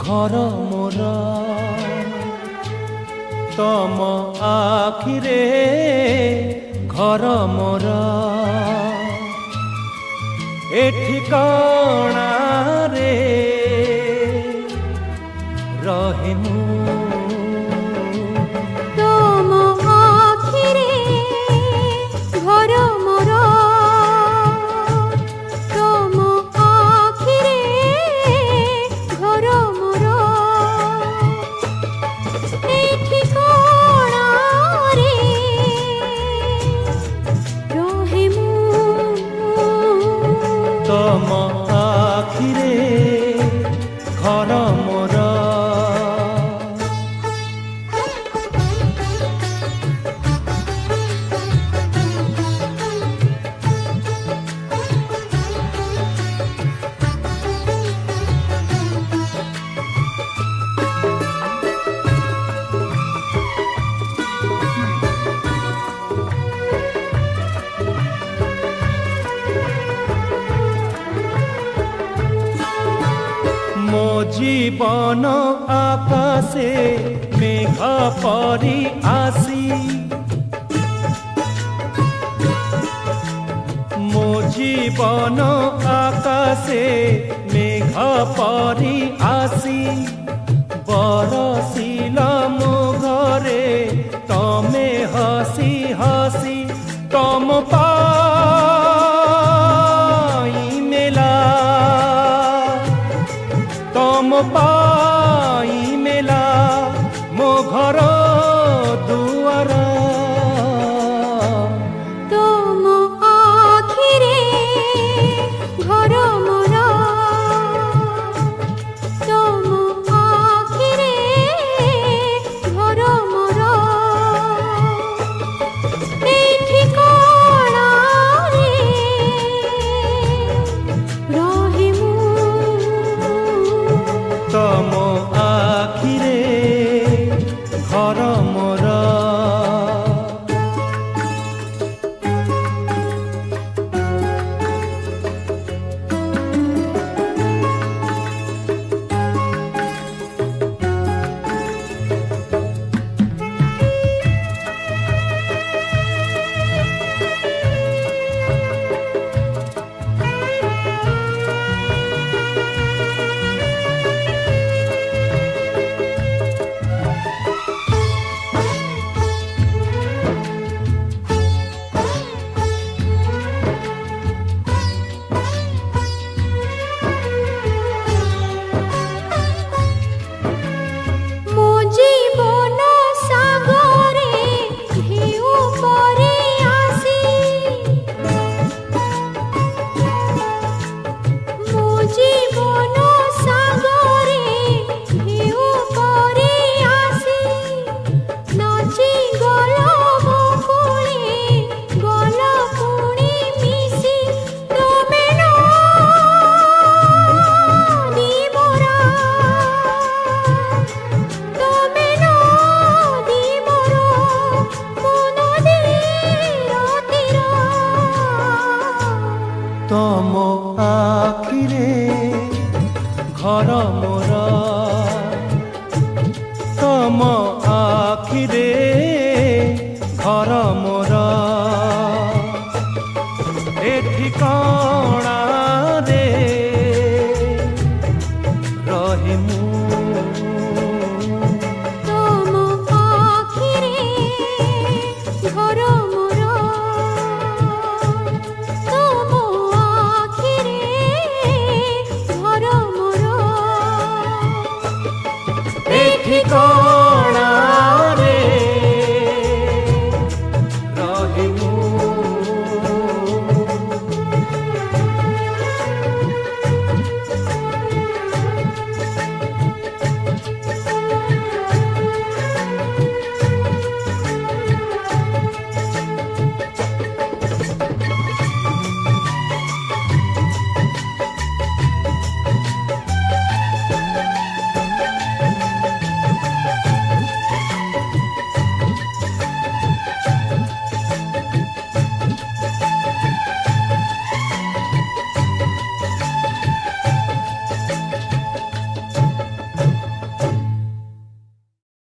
घर मोर तम आखिरे घर मोर ए ठिकाना रे रहे मु तम आखिरे घर मोर मो जीवन आकाशे मेघ परी आसी मो जीवन आकाशे मेघ परी आसी बरसिल मो घरे तमे हसी हसी तम पाई मेला तम पाई मेला मो घर दुआर तम आखिरे घर मोर तम आखिरे घर मोर ए ठिकाना रे रहे मु तम आखिरे घर मोर तम आखिरे घर मोर।